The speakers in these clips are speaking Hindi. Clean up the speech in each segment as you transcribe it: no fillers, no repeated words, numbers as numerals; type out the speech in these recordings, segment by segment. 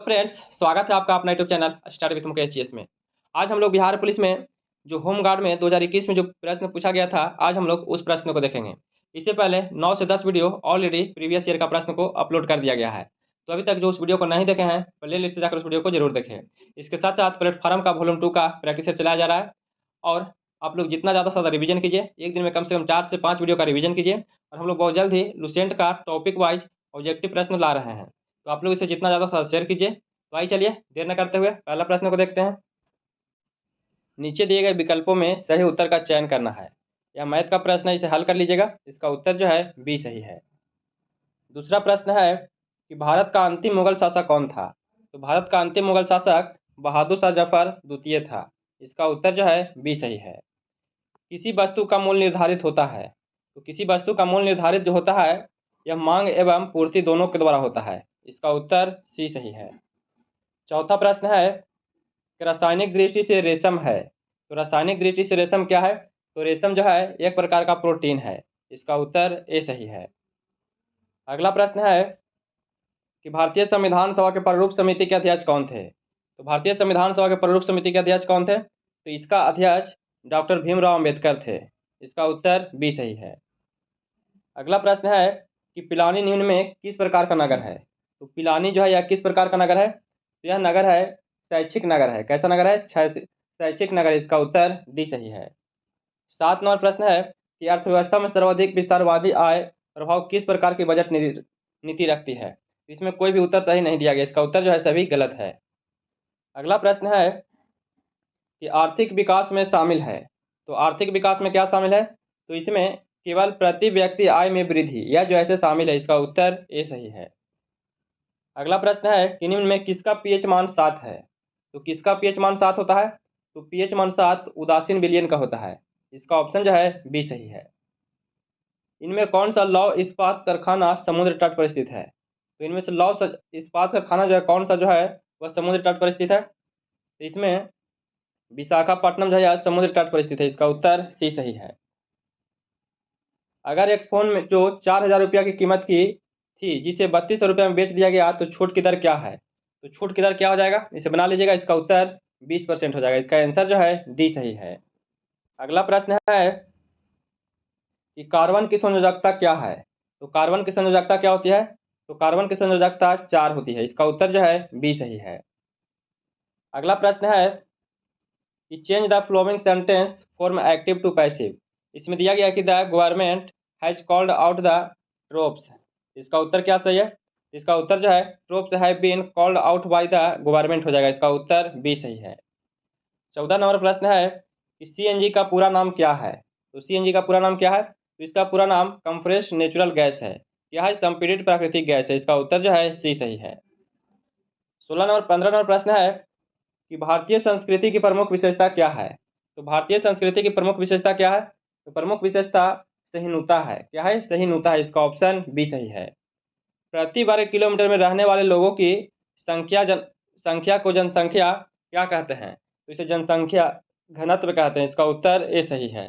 फ्रेंड्स, स्वागत है आपका अपना YouTube channel start with Mukesh GS में। आज हम लोग बिहार पुलिस में जो होम गार्ड में 2021 में जो प्रश्न पूछा गया था, आज हम लोग उस प्रश्न को देखेंगे। इससे पहले 9 से 10 वीडियो ऑलरेडी प्रीवियस ईयर का प्रश्न को अपलोड कर दिया गया है, तो अभी तक जो उस वीडियो को नहीं देखे हैं प्ले लिस्ट से जाकर उस वीडियो को जरूर देखें। इसके साथ साथ प्लेटफॉर्म का वॉल्यूम 2 का प्रैक्टिस सेट चलाया जा रहा है, और आप लोग जितना ज़्यादा से ज़्यादा रिवीजन कीजिए, एक दिन में कम से कम 4 से 5 वीडियो का रिवीजन कीजिए। और हम लोग बहुत जल्द ही लुसेंट का टॉपिक वाइज ऑब्जेक्टिव प्रश्न ला रहे हैं, तो आप लोग इसे जितना ज़्यादा से ज़्यादा शेयर कीजिए। तो आइए चलिए देर न करते हुए पहला प्रश्न को देखते हैं। नीचे दिए गए विकल्पों में सही उत्तर का चयन करना है। यह मैथ का प्रश्न है, इसे हल कर लीजिएगा। इसका उत्तर जो है बी सही है। दूसरा प्रश्न है कि भारत का अंतिम मुगल शासक कौन था। तो भारत का अंतिम मुगल शासक बहादुर शाह जफर द्वितीय था। इसका उत्तर जो है बी सही है। किसी वस्तु का मूल्य निर्धारित होता है। तो किसी वस्तु का मूल्य निर्धारित जो होता है, यह मांग एवं पूर्ति दोनों के द्वारा होता है। इसका उत्तर सी सही है। चौथा प्रश्न है कि रासायनिक दृष्टि से रेशम है। तो रासायनिक दृष्टि से रेशम क्या है। तो रेशम जो है एक प्रकार का प्रोटीन है। इसका उत्तर ए सही है। अगला प्रश्न है कि भारतीय संविधान सभा के प्रारूप समिति के अध्यक्ष कौन थे। तो भारतीय संविधान सभा के प्रारूप समिति के अध्यक्ष कौन थे। तो इसका अध्यक्ष डॉक्टर भीमराव अंबेडकर थे। इसका उत्तर बी सही है। अगला प्रश्न है कि पिलानी निम्न में किस प्रकार का नगर है। तो पिलानी जो है यह किस प्रकार का नगर है। तो यह नगर है शैक्षिक नगर है। कैसा नगर है, शैक्षिक नगर। इसका उत्तर डी सही है। 7 नंबर प्रश्न है कि अर्थव्यवस्था में सर्वाधिक विस्तारवादी आय प्रभाव किस प्रकार की बजट नीति रखती है। इसमें कोई भी उत्तर सही नहीं दिया गया। इसका उत्तर जो है सभी गलत है। अगला प्रश्न है कि आर्थिक विकास में शामिल है। तो आर्थिक विकास में क्या शामिल है। तो इसमें केवल प्रति व्यक्ति आय में वृद्धि, यह जो ऐसे शामिल है। इसका उत्तर ए सही है। अगला प्रश्न है कि निम्न में किसका पीएच मान 7 है। तो किसका पीएच मान 7 होता है। तो पीएच मान 7 उदासीन विलयन का होता है। इसका ऑप्शन जो है बी सही है। इनमें कौन सा लौह इस्पात कारखाना समुद्र तट पर स्थित है। तो इनमें से लौह इस्पात कारखाना जो है कौन सा जो है वह समुद्र तट पर स्थित है। तो इसमें विशाखापट्टनम जो है समुद्र तट पर स्थित है। इसका उत्तर सी सही है। अगर एक फोन में जो 4,000 रुपया की कीमत की थी, जिसे 3200 रुपये में बेच दिया गया, तो छूट की दर क्या है। तो छूट की दर क्या हो जाएगा, इसे बना लीजिएगा। इसका उत्तर 20% हो जाएगा। इसका आंसर जो है डी सही है। अगला प्रश्न है कि कार्बन की संयोजकता क्या है। तो कार्बन की संयोजकता क्या होती है। तो कार्बन की संयोजकता 4 होती है। इसका उत्तर जो है बी सही है। अगला प्रश्न है कि change the flowing sentence from active to passive. इसमें दिया गया कि the government has called out the troops. इसका उत्तर क्या सही है। इसका उत्तर जो है troops have been called out by the government हो जाएगा। इसका उत्तर बी सही है। 14 नंबर प्रश्न है कि सीएनजी का पूरा नाम क्या है। तो सीएनजी का पूरा नाम क्या है। तो इसका पूरा नाम कंप्रेस्ड नेचुरल गैस है। यह है संपीड़ित प्राकृतिक गैस है। इसका उत्तर जो है सी सही है। 15 नंबर प्रश्न है कि भारतीय संस्कृति की प्रमुख विशेषता क्या है। तो भारतीय संस्कृति की प्रमुख विशेषता क्या है। तो प्रमुख विशेषता सहिष्णुता है। क्या है, सहिष्णुता है। इसका ऑप्शन बी सही है। प्रति वर्ग किलोमीटर में रहने वाले लोगों की संख्या को जनसंख्या क्या कहते हैं। तो इसे जनसंख्या घनत्व कहते हैं। इसका उत्तर ए सही है।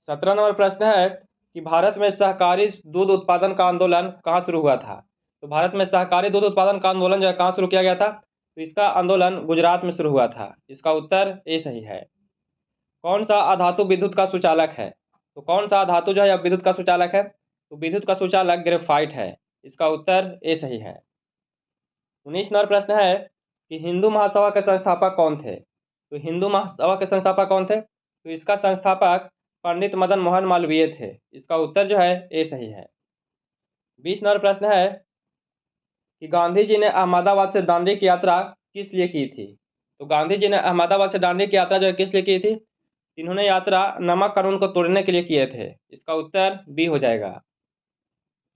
17 नंबर प्रश्न है कि भारत में सहकारी दूध उत्पादन का आंदोलन कहाँ शुरू हुआ था। तो भारत में सहकारी दूध उत्पादन का आंदोलन जो है कहाँ शुरू किया गया था। तो इसका आंदोलन गुजरात में शुरू हुआ था। इसका उत्तर ए सही है। कौन सा अधातु विद्युत का सुचालक है। तो कौन सा धातु जो है विद्युत का सुचालक है। तो विद्युत का सुचालक ग्रेफाइट है। इसका उत्तर ए सही है। 19 नंबर प्रश्न है कि हिंदू महासभा के संस्थापक कौन थे। तो हिंदू महासभा के संस्थापक कौन थे। तो इसका संस्थापक पंडित मदन मोहन मालवीय थे। इसका उत्तर जो है ए सही है। 20 नंबर प्रश्न है कि गांधी जी ने अहमदाबाद से दांडी की यात्रा किस लिए की थी। तो गांधी जी ने अहमदाबाद से दांडी की यात्रा जो है किस लिए की थी। इन्होंने यात्रा नमक कानून को तोड़ने के लिए किए थे। इसका उत्तर बी हो जाएगा।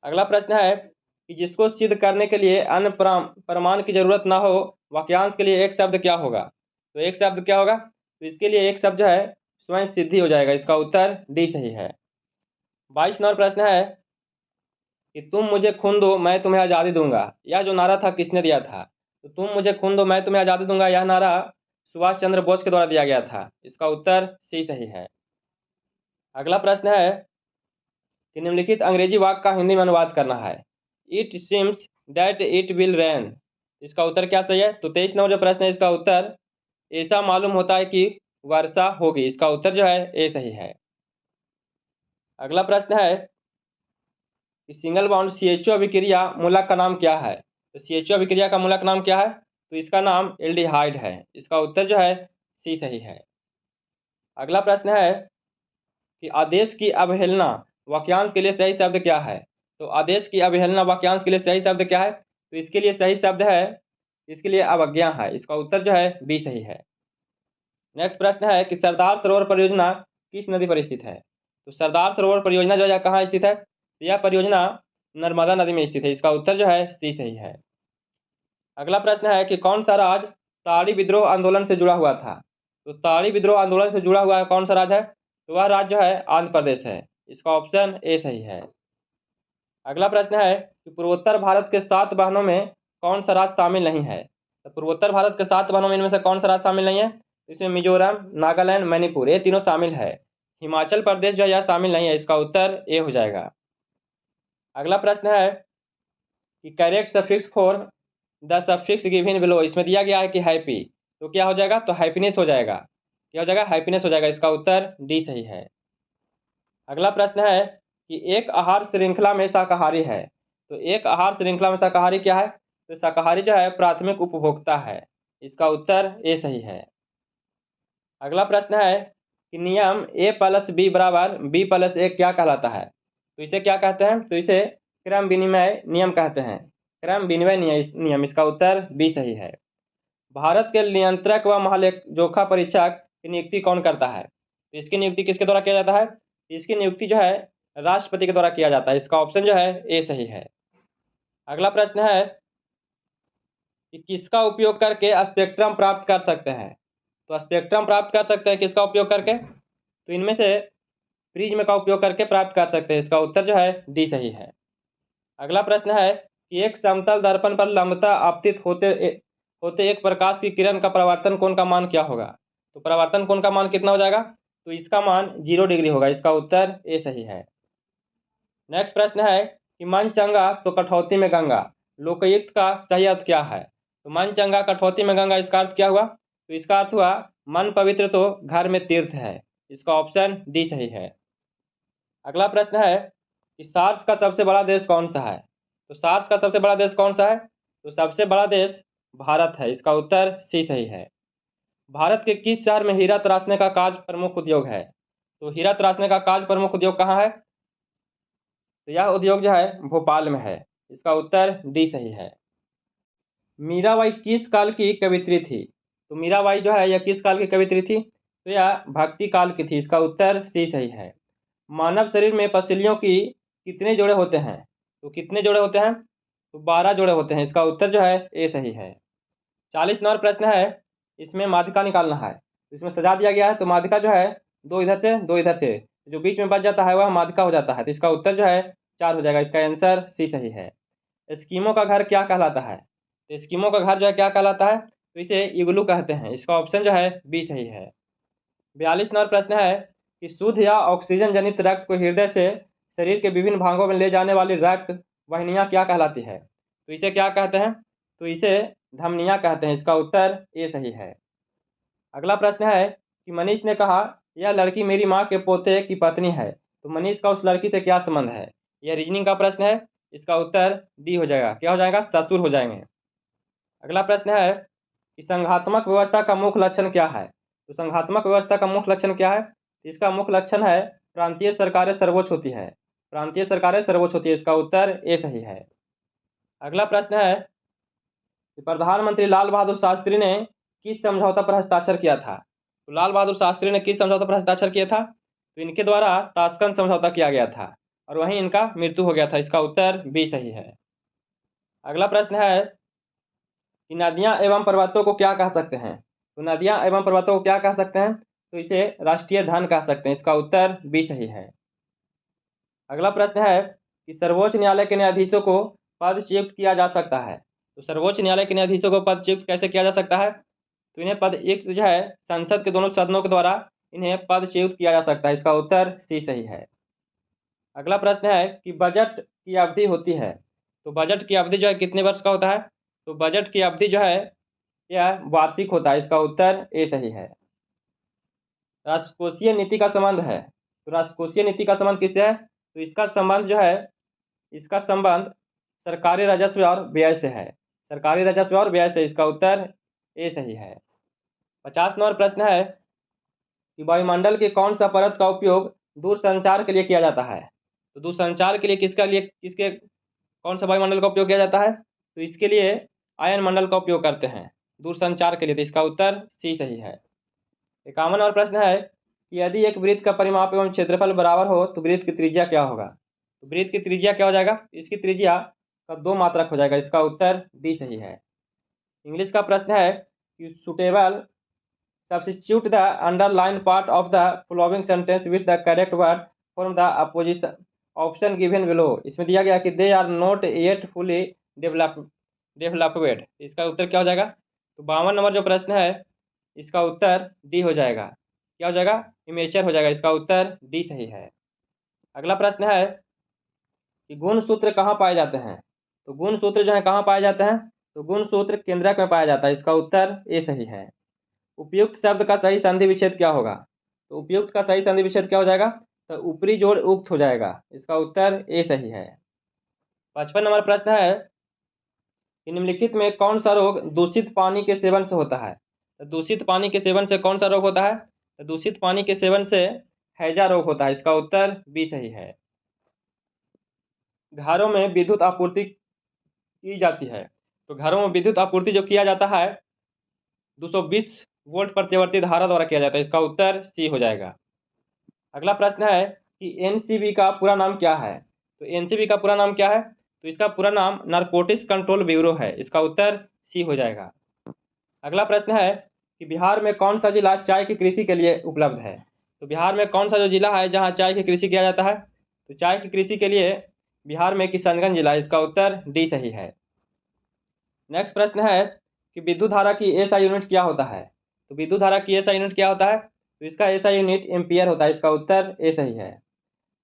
अगला प्रश्न है कि जिसको सिद्ध करने के लिए अन्य प्रमाण की जरूरत ना हो, वाक्यांश के लिए एक शब्द क्या होगा। तो एक शब्द क्या होगा। तो इसके लिए एक शब्द जो है स्वयं सिद्धि हो जाएगा। इसका उत्तर डी सही है। 22 नंबर प्रश्न है कि तुम मुझे खून दो मैं तुम्हें आज़ादी दूंगा, यह जो नारा था किसने दिया था। तो तुम मुझे खून दो मैं तुम्हें आज़ादी दूंगा, यह नारा सुभाष चंद्र बोस के द्वारा दिया गया था। इसका उत्तर सी सही है। अगला प्रश्न है कि निम्नलिखित अंग्रेजी वाक्य का हिंदी में अनुवाद करना है। It seems that it will rain. इसका उत्तर क्या सही है? तो 23 नंबर जो प्रश्न है इसका उत्तर ऐसा मालूम होता है कि वर्षा होगी। इसका उत्तर जो है ए सही है। अगला प्रश्न है कि सिंगल बॉन्ड CHO अभिक्रिया मूलक का नाम क्या है? तो CHO अभिक्रिया का मूलक नाम क्या है? तो इसका नाम एल्डिहाइड है। इसका उत्तर जो है सी सही है। अगला प्रश्न है कि आदेश की अवहेलना वाक्यांश के लिए सही शब्द क्या है? तो आदेश की अवहेलना वाक्यांश के लिए सही शब्द क्या है? तो इसके लिए सही शब्द है, इसके लिए अवज्ञा है। इसका उत्तर जो है बी सही है। नेक्स्ट प्रश्न है कि सरदार सरोवर परियोजना किस नदी पर स्थित है? तो सरदार सरोवर परियोजना जो है कहाँ स्थित है? तो यह परियोजना नर्मदा नदी में स्थित है। इसका उत्तर जो है सी सही है। अगला प्रश्न है कि कौन सा राज्य ताड़ी विद्रोह आंदोलन से जुड़ा हुआ था? तो ताड़ी विद्रोह आंदोलन से जुड़ा हुआ कौन सा राज्य है? तो वह राज्य जो है आंध्र प्रदेश है। इसका ऑप्शन ए सही है। अगला प्रश्न है कि पूर्वोत्तर भारत के 7 बहनों में कौन सा राज्य शामिल नहीं है? तो पूर्वोत्तर भारत के 7 बहनों में इनमें से कौन सा राज्य शामिल नहीं है? इसमें मिजोरम, नागालैंड, मणिपुर ये तीनों शामिल है। हिमाचल प्रदेश जो है यह शामिल नहीं है। इसका उत्तर ए हो जाएगा। अगला प्रश्न है कि correct suffix for the suffix given below. इसमें दिया गया है कि हैप्पी, तो क्या हो जाएगा? तो हैप्पीनेस हो जाएगा। क्या हो जाएगा? हैप्पीनेस हो जाएगा। इसका उत्तर डी सही है। अगला प्रश्न है कि एक आहार श्रृंखला में शाकाहारी है। तो एक आहार श्रृंखला में शाकाहारी क्या है? तो शाकाहारी जो है प्राथमिक उपभोक्ता है। इसका उत्तर ए सही है। अगला प्रश्न है कि नियम A+B बराबर B+A क्या कहलाता है? तो इसे क्या कहते हैं? तो इसे क्रम विनिमय नियम कहते हैं। क्रम विनिमय नियम। इसका उत्तर बी सही है। भारत के नियंत्रक व महालेखा परीक्षक की नियुक्ति कौन करता है? तो इसकी नियुक्ति किसके द्वारा किया जाता है? इसकी नियुक्ति जो है राष्ट्रपति के द्वारा किया जाता है। इसका ऑप्शन जो है ए सही है। अगला प्रश्न है कि किसका उपयोग करके स्पेक्ट्रम प्राप्त कर सकते हैं? तो स्पेक्ट्रम प्राप्त कर सकते हैं किसका उपयोग करके? तो इनमें से प्रिज्म का उपयोग करके प्राप्त कर सकते हैं। इसका उत्तर जो है डी सही है। अगला प्रश्न है कि एक समतल दर्पण पर लंबता आपतित होते एक प्रकाश की किरण का परावर्तन कोण का मान क्या होगा? तो परावर्तन कोण का मान कितना हो जाएगा? तो इसका मान 0 डिग्री होगा। इसका उत्तर ए सही है। नेक्स्ट प्रश्न है कि मन चंगा तो कठौती में गंगा लोकयुक्त का सही अर्थ क्या है? तो मन चंगा कठौती में गंगा, इसका अर्थ क्या हुआ? तो इसका अर्थ हुआ मन पवित्र तो घर में तीर्थ है। इसका ऑप्शन डी सही है। अगला प्रश्न है कि सार्स का सबसे बड़ा देश कौन सा है? तो सार्स का सबसे बड़ा देश कौन सा है? तो सबसे बड़ा देश भारत है। इसका उत्तर सी सही है। भारत के किस शहर में हीरा तराशने का कार्य प्रमुख उद्योग है? तो हीरा तराशने का कार्य प्रमुख उद्योग कहाँ है? तो यह उद्योग जो है भोपाल में है। इसका उत्तर डी सही है। मीराबाई किस काल की कवित्री थी? तो मीराबाई जो है यह किस काल की कवित्री थी? तो यह भक्ति काल की थी। इसका उत्तर सी सही है। मानव शरीर में पसलियों की कितने जोड़े होते हैं? तो कितने जोड़े होते हैं? तो 12 जोड़े होते हैं। इसका उत्तर जो है ए सही है। 40 नंबर प्रश्न है, इसमें माध्यिका निकालना है। इसमें सजा दिया गया है, तो माध्यिका जो है 2 इधर से 2 इधर से, जो बीच में बच जाता है वह माध्यिका हो जाता है। तो इसका उत्तर जो है 4 हो जाएगा। इसका आंसर सी सही है। एस्किमो का घर क्या कहलाता है? तो एस्किमो का घर जो है क्या कहलाता है? तो इसे इग्लू कहते हैं। इसका ऑप्शन जो है बी सही है। 42 नंबर प्रश्न है कि शुद्ध या ऑक्सीजन जनित रक्त को हृदय से शरीर के विभिन्न भागों में ले जाने वाली रक्त वाहिनियां क्या कहलाती है? तो इसे क्या कहते हैं? तो इसे धमनियां कहते हैं। इसका उत्तर ए सही है। अगला प्रश्न है कि मनीष ने कहा यह लड़की मेरी माँ के पोते की पत्नी है, तो मनीष का उस लड़की से क्या संबंध है? यह रीजनिंग का प्रश्न है। इसका उत्तर डी हो जाएगा। क्या हो जाएगा? ससुर हो जाएंगे। अगला प्रश्न है कि संघात्मक व्यवस्था का मुख्य लक्षण क्या है? तो संघात्मक व्यवस्था का मुख्य लक्षण क्या है? इसका मुख्य लक्षण है प्रांतीय सरकारें सर्वोच्च होती है। प्रांतीय सरकारें सर्वोच्च होती है। इसका उत्तर ए सही है। अगला प्रश्न है कि प्रधानमंत्री लाल बहादुर शास्त्री ने किस समझौता पर हस्ताक्षर किया था? तो लाल बहादुर शास्त्री ने किस समझौता पर हस्ताक्षर किया था? तो इनके द्वारा ताशकंद समझौता किया गया था और वहीं इनका मृत्यु हो गया था। इसका उत्तर बी सही है। अगला प्रश्न है कि नदियां एवं पर्वतों को क्या कह सकते हैं? तो नदियां एवं पर्वतों को क्या कह सकते हैं? तो इसे राष्ट्रीय धन कह सकते हैं। इसका उत्तर बी सही है। अगला प्रश्न है कि सर्वोच्च न्यायालय के न्यायाधीशों को पदच्युत किया जा सकता है। तो सर्वोच्च न्यायालय के न्यायाधीशों को पदच्युत कैसे किया जा सकता है? तो इन्हें पदच्युत जो है संसद के दोनों सदनों के द्वारा इन्हें पदच्युत किया जा सकता है। इसका उत्तर सी सही है। अगला प्रश्न है कि बजट की अवधि होती है, तो बजट की अवधि जो है कितने वर्ष का होता है? तो बजट की अवधि जो है यह वार्षिक होता है। इसका उत्तर ए सही है। राजकोषीय नीति का संबंध है, तो राजकोषीय नीति का संबंध किससे है? तो इसका संबंध जो है, इसका संबंध सरकारी राजस्व और व्यय से है। सरकारी राजस्व और व्यय से, इसका उत्तर ए सही है। 50 नंबर प्रश्न है कि वायुमंडल के कौन सा परत का उपयोग दूरसंचार के लिए किया जाता है? तो दूरसंचार के लिए किसके कौन सा वायुमंडल का उपयोग किया जाता है? तो इसके लिए आयन मंडल का उपयोग करते हैं दूरसंचार के लिए, तो इसका उत्तर सी सही है। 51 नंबर प्रश्न है कि यदि एक वृत्त का परिमाप एवं क्षेत्रफल बराबर हो तो वृत्त की त्रिज्या क्या होगा? तो वृत्त की त्रिज्या क्या हो जाएगा? इसकी त्रिज्या का 2 मात्रक हो जाएगा। इसका उत्तर डी सही है। इंग्लिश का प्रश्न है कि suitable substitute the underline part of the following sentence with the correct word from the opposition option given below. इसमें दिया गया कि they are not yet fully developed, इसका उत्तर क्या हो जाएगा? तो 52 नंबर जो प्रश्न है इसका उत्तर डी हो जाएगा। क्या हो जाएगा? इमेचर हो जाएगा। इसका उत्तर डी सही है। अगला प्रश्न है कि गुण सूत्र कहाँ पाए जाते हैं? तो गुण सूत्र जो है कहाँ पाए जाते हैं? तो गुण सूत्र केंद्रक में पाया जाता है। इसका उत्तर ए सही है। उपयुक्त शब्द का सही संधि विच्छेद क्या होगा? तो उपयुक्त का सही संधि विच्छेद क्या हो जाएगा? तो ऊपरी जोड़ उक्त हो जाएगा। इसका उत्तर ए सही है। 55 नंबर प्रश्न है कि निम्नलिखित में कौन सा रोग दूषित पानी के सेवन से होता है? तो दूषित पानी के सेवन से कौन सा रोग होता है? तो दूषित पानी के सेवन से हैजा रोग होता है। इसका उत्तर बी सही है। घरों में विद्युत आपूर्ति की जाती है, तो घरों में विद्युत आपूर्ति जो किया जाता है 220 वोल्ट प्रतिवर्ती धारा द्वारा किया जाता है। इसका उत्तर सी हो जाएगा। अगला प्रश्न है कि एनसीबी का पूरा नाम क्या है? तो एनसीबी का पूरा नाम क्या है? तो इसका पूरा नाम नारकोटिक्स कंट्रोल ब्यूरो है। इसका उत्तर सी हो जाएगा। अगला प्रश्न है कि बिहार में कौन सा जिला चाय की कृषि के लिए उपलब्ध है? तो बिहार में कौन सा जो जिला है जहाँ चाय की कृषि किया जाता है? तो चाय की कृषि के लिए बिहार में किशनगंज जिला। इसका उत्तर डी सही है। नेक्स्ट प्रश्न है कि विद्युत धारा की एसआई यूनिट क्या होता है? तो विद्युत धारा की एसआई यूनिट क्या होता है? तो इसका एसआई यूनिट एम्पियर होता है। इसका उत्तर ए सही है।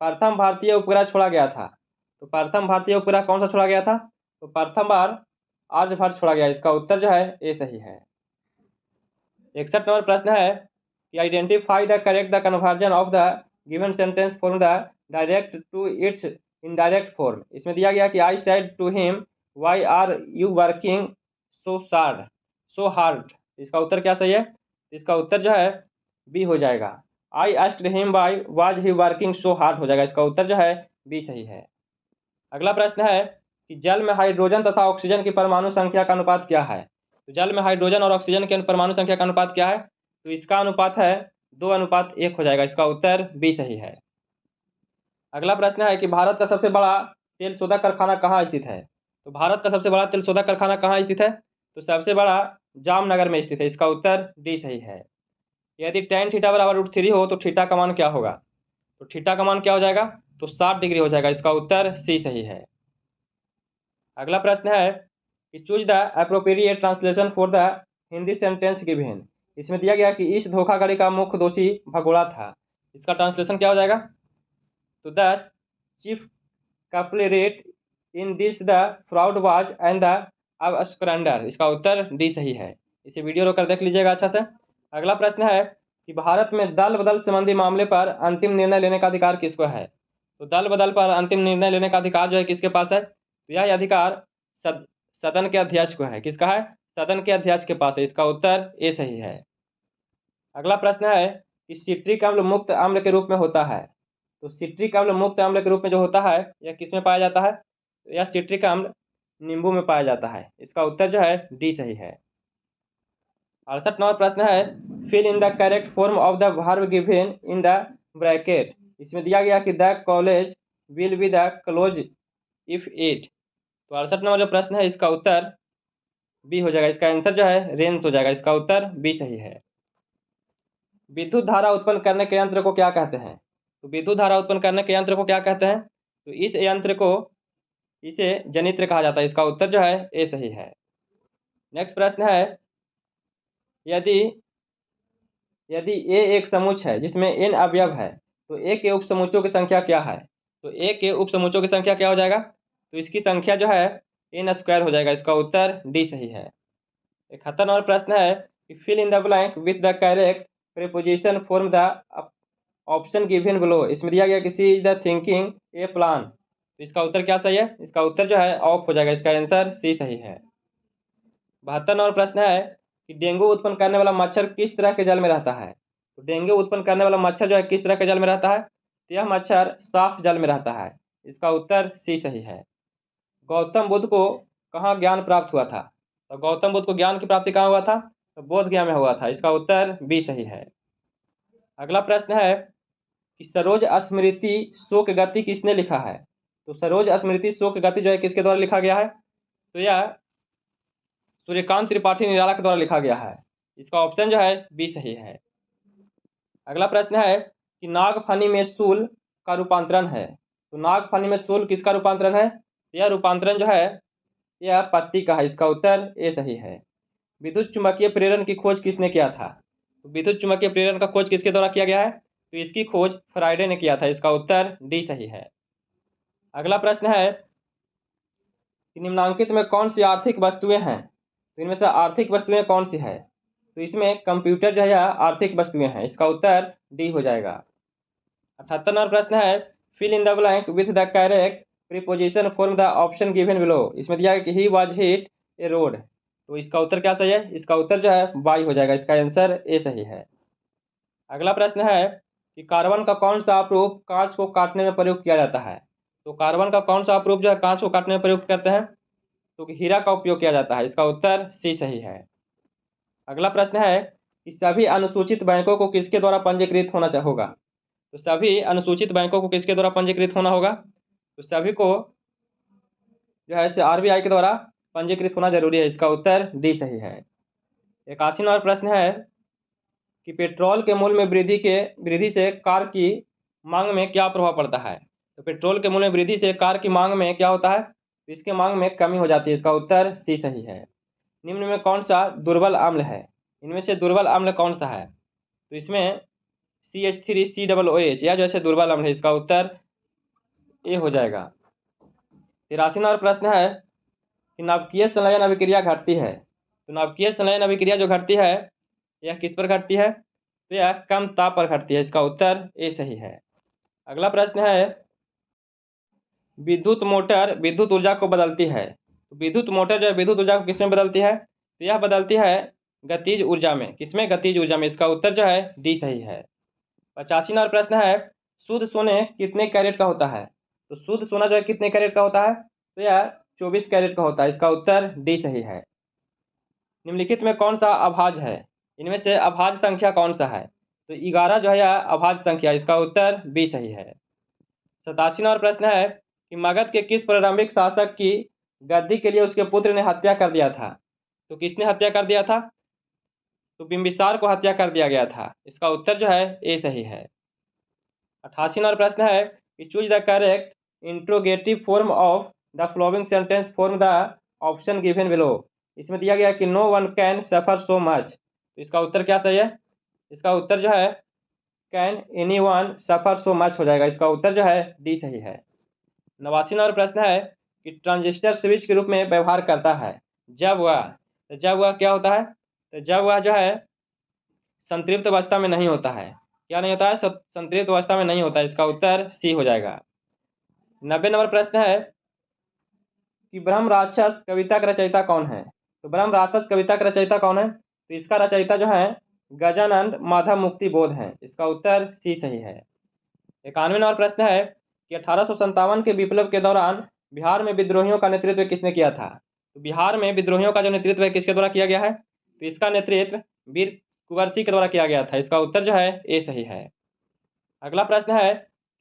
प्रथम भारतीय उपग्रह छोड़ा गया था, तो प्रथम भारतीय उपग्रह कौन सा छोड़ा गया था? तो प्रथम बार आर्यभट्ट छोड़ा गया। इसका उत्तर जो है ए सही है। 61 नंबर प्रश्न है कि identify the correct the conversion of the given sentence from the direct to its indirect form. इसमें दिया गया कि I said to him why are you working so hard. इसका उत्तर क्या सही है? इसका उत्तर जो है बी हो जाएगा। I asked him why was he working so hard हो जाएगा। इसका उत्तर जो है बी सही है। अगला प्रश्न है कि जल में हाइड्रोजन तथा ऑक्सीजन की परमाणु संख्या का अनुपात क्या है? तो जल में हाइड्रोजन और ऑक्सीजन के परमाणु संख्या का अनुपात क्या है? तो इसका अनुपात है 2:1 हो जाएगा। इसका उत्तर बी सही है। अगला प्रश्न है कि भारत का सबसे बड़ा तेल शोधक कारखाना कहाँ स्थित है? तो भारत का सबसे बड़ा तेल शोधक कारखाना कहाँ स्थित है? तो सबसे बड़ा जामनगर में स्थित है। इसका उत्तर डी सही है। यदि tan थीटा बराबर √3 हो तो थीटा का मान क्या होगा? तो थीटा का मान क्या हो जाएगा? तो 60 डिग्री हो जाएगा। इसका उत्तर सी सही है। अगला प्रश्न है कि choose the appropriate translation for the Hindi sentence given. इसमें दिया गया कि इस धोखाधड़ी का मुख्य दोषी भगोड़ा था। इसका ट्रांसलेशन क्या हो जाएगा? तो the chief culprit in this the fraud was and the absconder. इसका उत्तर डी सही है। इसे वीडियो रोक कर देख लीजिएगा अच्छा से। अगला प्रश्न है कि भारत में दल बदल संबंधी मामले पर अंतिम निर्णय लेने का अधिकार किसको है? तो दल बदल पर अंतिम निर्णय लेने का अधिकार जो है किसके पास है? तो यह अधिकार सदन के अध्यक्ष को है। किसका है? सदन के अध्यक्ष के पास है। इसका उत्तर ए सही है। अगला प्रश्न है कि सिट्रिक अम्ल मुक्त अम्ल के रूप में होता है। तो सिट्रिक अम्ल मुक्त अम्ल के रूप में जो होता है यह किस में पाया जाता है? तो यह सिट्रिक अम्ल नींबू में पाया जाता है। इसका उत्तर जो है डी सही है। 68 नंबर प्रश्न है fill in the correct form of the verb given in the bracket. इसमें दिया गया कि the college will be the close if it. तो 68 नंबर जो प्रश्न है इसका उत्तर बी हो जाएगा। इसका आंसर जो है रेंस हो जाएगा। इसका उत्तर बी सही है। विद्युत धारा उत्पन्न करने के यंत्र को क्या कहते हैं? तो विद्युत धारा उत्पन्न करने के यंत्र को क्या कहते हैं? तो इस यंत्र को इसे जनित्र कहा जाता है। इसका उत्तर जो है ए सही है। नेक्स्ट प्रश्न है यदि ए एक समुच्चय है जिसमें n अवयव है तो ए के उपसमुच्चयों की संख्या क्या है? तो ए के उपसमुच्चयों की संख्या क्या हो जाएगा? तो इसकी संख्या जो है एन स्क्वायर हो जाएगा। इसका उत्तर डी सही है। 71 नंबर प्रश्न है कि fill in the blank with the correct preposition form the option given below. इसमें दिया गया कि she is the thinking a plan, तो इसका उत्तर क्या सही है? इसका उत्तर जो है ऑफ हो जाएगा। इसका आंसर सी सही है। 72 नंबर प्रश्न है कि डेंगू उत्पन्न करने वाला मच्छर किस तरह के जल में रहता है? तो डेंगू उत्पन्न करने वाला मच्छर जो है किस तरह के जल में रहता है? तो यह मच्छर साफ जल में रहता है। इसका उत्तर सी सही है। गौतम बुद्ध को कहाँ ज्ञान प्राप्त हुआ था? तो गौतम बुद्ध को ज्ञान की प्राप्ति कहाँ हुआ था? तो बोध गया में हुआ था। इसका उत्तर बी सही है। अगला प्रश्न है कि सरोज स्मृति शोक गति किसने लिखा है? तो सरोज स्मृति शोक गति जो है किसके द्वारा लिखा गया है? तो यह सूर्यकांत त्रिपाठी निराला के द्वारा लिखा गया है। इसका ऑप्शन जो है बी सही है। अगला प्रश्न है कि नागफनी में शूल का रूपांतरण है। तो नागफनी में शूल किसका रूपांतरण है? यह रूपांतरण जो है यह पत्ती का है। इसका उत्तर ए सही है। विद्युत चुंबकीय प्रेरण की खोज किसने किया था? तो विद्युत चुंबकीय प्रेरण का खोज किसके द्वारा किया गया है? तो इसकी खोज फ्राइडे ने किया था। इसका उत्तर डी सही है। अगला प्रश्न है कि निम्नांकित में कौन सी आर्थिक वस्तुएं हैं? तो इनमें से आर्थिक वस्तुएं कौन सी है? तो इसमें कंप्यूटर जो है आर्थिक वस्तुएं हैं। इसका उत्तर डी हो जाएगा। 78 नंबर प्रश्न है fill in the blank with the correct preposition form the option given below. इसमें दिया है कि he was hit a road, तो इसका उत्तर क्या सही है? इसका उत्तर जो है वाई हो जाएगा। इसका आंसर ए सही है। अगला प्रश्न है कि कार्बन का कौन सा अपरूप कांच को काटने में प्रयुक्त किया जाता है? तो कार्बन का कौन सा अपरूप जो है कांच को काटने में प्रयुक्त करते हैं? तो हीरा का उपयोग किया जाता है। इसका उत्तर सी सही है। अगला प्रश्न है कि सभी अनुसूचित बैंकों को किसके द्वारा पंजीकृत होना होगा? तो सभी अनुसूचित बैंकों को किसके द्वारा पंजीकृत होना होगा? तो सभी को जो है आरबीआई के द्वारा पंजीकृत होना जरूरी है। इसका उत्तर डी सही है। 81 नंबर प्रश्न है कि पेट्रोल के मूल्य में वृद्धि से कार की मांग में क्या प्रभाव पड़ता है? तो पेट्रोल के मूल्य में वृद्धि से कार की मांग में क्या होता है? तो इसके मांग में कमी हो जाती है। इसका उत्तर सी सही है। निम्न में कौन सा दुर्बल अम्ल है? इनमें से दुर्बल अम्ल कौन सा है? तो इसमें CH3COOH यह जैसे दुर्बल अम्ल है। इसका उत्तर ए हो जाएगा। 83 नंबर प्रश्न है कि नाभिकीय संलयन अभिक्रिया घटती है। तो नाभिकीय संलयन अभिक्रिया जो घटती है यह किस पर घटती है? तो यह कम ताप पर घटती है। इसका उत्तर ए सही है। अगला प्रश्न है विद्युत मोटर विद्युत ऊर्जा को बदलती है। तो विद्युत मोटर जो है विद्युत ऊर्जा को किसमें बदलती है? तो यह बदलती है गतिज ऊर्जा में। किसमें? गतिज ऊर्जा में। इसका उत्तर जो है डी सही है। 85 नंबर प्रश्न है शुद्ध सोने कितने कैरेट का होता है? तो शुद्ध सोना जो है कितने कैरेट का होता है? तो यह 24 कैरेट का होता है। इसका उत्तर डी सही है। निम्नलिखित में कौन सा अभाज्य है? इनमें से अभाज्य संख्या कौन सा है? तो 11 जो है यह अभाज्य संख्या। इसका उत्तर बी सही है। 87 नंबर प्रश्न है कि मगध के किस प्रारंभिक शासक की गद्दी के लिए उसके पुत्र ने हत्या कर दिया था? तो किसने हत्या कर दिया था? तो बिंबिसार को हत्या कर दिया गया था। इसका उत्तर जो है ए सही है। 88 नंबर प्रश्न है कि choose the correct interrogative form of the flowing sentence form the option given below. इसमें दिया गया कि no one can suffer so much, तो इसका उत्तर क्या सही है? इसका उत्तर जो है can any one suffer so much हो जाएगा। इसका उत्तर जो है डी सही है। 89 नंबर प्रश्न है कि ट्रांजिस्टर स्विच के रूप में व्यवहार करता है जब वह क्या होता है? तो जब वह जो है संतृप्त अवस्था में नहीं होता है। क्या नहीं होता है? संतृप्त अवस्था में नहीं होता है। इसका उत्तर सी हो जाएगा। 90 नंबर प्रश्न है कि ब्रह्म राक्षस कविता का रचयिता कौन है? तो ब्रह्म राक्षस कविता का रचयिता कौन है? तो इसका रचयिता जो है गजानंद माधव मुक्ति बोध है। इसका उत्तर सी सही है। 91 नंबर प्रश्न है कि 1857 के विप्लव के दौरान बिहार में विद्रोहियों का नेतृत्व किसने किया था? तो बिहार में विद्रोहियों का जो नेतृत्व है किसके द्वारा किया गया है? तो इसका नेतृत्व वीर कुंवर सिंह के द्वारा किया गया था। इसका उत्तर जो है ए सही है। अगला प्रश्न है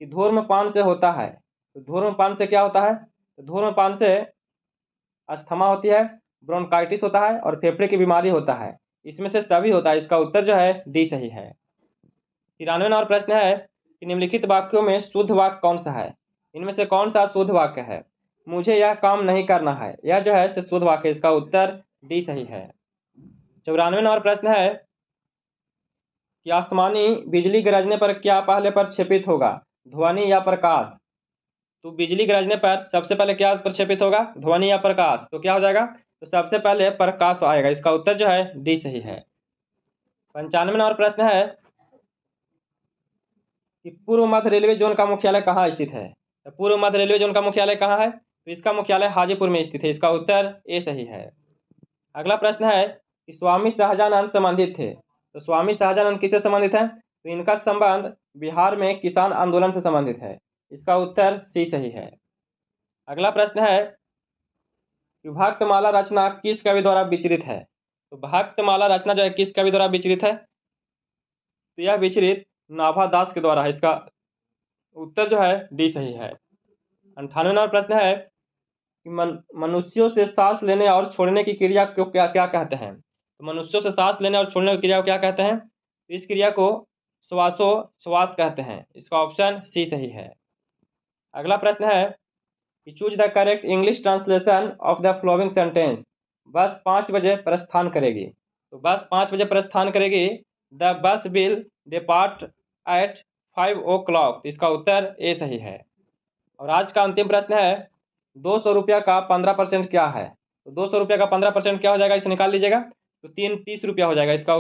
कि धूम्रपान से होता है। तो धूम्रपान से क्या होता है? तो धूम्रपान से अस्थमा होती है, ब्रोंकाइटिस होता है और फेफड़े की बीमारी होता है। इसमें से सभी होता है। इसका उत्तर जो है डी सही है। 93 नंबर प्रश्न है कि निम्नलिखित वाक्यों में शुद्ध वाक्य कौन सा है? इनमें से कौन सा शुद्ध वाक्य है? मुझे यह काम नहीं करना है, यह जो है शुद्ध वाक्य। इसका उत्तर डी सही है। 94 नंबर प्रश्न है कि आसमानी बिजली गरजने पर क्या पहले प्रक्षेपित होगा, ध्वनि या प्रकाश? तो बिजली गरजने पर सबसे पहले क्या प्रक्षेपित होगा, ध्वनि या प्रकाश। तो क्या हो जाएगा, तो सबसे पहले प्रकाश आएगा। इसका उत्तर जो है डी सही है। 95 नंबर प्रश्न है कि पूर्व मध्य रेलवे जोन का मुख्यालय कहाँ स्थित है। तो पूर्व मध्य रेलवे जोन का मुख्यालय कहाँ है, तो इसका मुख्यालय हाजीपुर में स्थित है। इसका उत्तर ए सही है। अगला प्रश्न है कि स्वामी शाहजानंद संबंधित थे। तो स्वामी शाहजानंद किससे संबंधित है, तो इनका संबंध बिहार में किसान आंदोलन से संबंधित है। इसका उत्तर सी सही है। अगला प्रश्न है कि भक्तमाला रचना किस कवि द्वारा विचरित है। तो भक्तमाला रचना जो है किस कवि द्वारा विचरित है, तो यह विचरित नाभा दास के द्वारा है। इसका उत्तर जो है डी सही है। 98 नंबर प्रश्न है कि मनुष्यों से सांस लेने और छोड़ने की क्रिया को क्या क्या कहते हैं। तो मनुष्यों से सांस लेने और छोड़ने की क्रिया को क्या कहते हैं, तो इस क्रिया को श्वासोश्वास कहते हैं। इसका ऑप्शन सी सही है। अगला प्रश्न है कि choose the correct English translation of the following sentence. बस 5 बजे प्रस्थान करेगी। तो बस 5 बजे प्रस्थान करेगी। The bus will depart eight 5 o'clock। तो इसका उत्तर ए सही है। और आज का अंतिम प्रश्न है 200 रुपया का 15% क्या है। तो 200 रुपया का 15% क्या हो जाएगा, इसे निकाल लीजिएगा। तो 30 रुपया हो जाएगा। इसका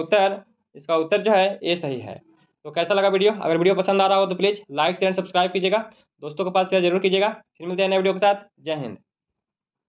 उत्तर जो है ए सही है। तो कैसा लगा वीडियो, अगर वीडियो पसंद आ रहा हो तो प्लीज़ लाइक शेयर सब्सक्राइब कीजिएगा, दोस्तों के पास शेयर जरूर कीजिएगा। फिर मिलते हैं नए वीडियो के साथ। जय हिंद।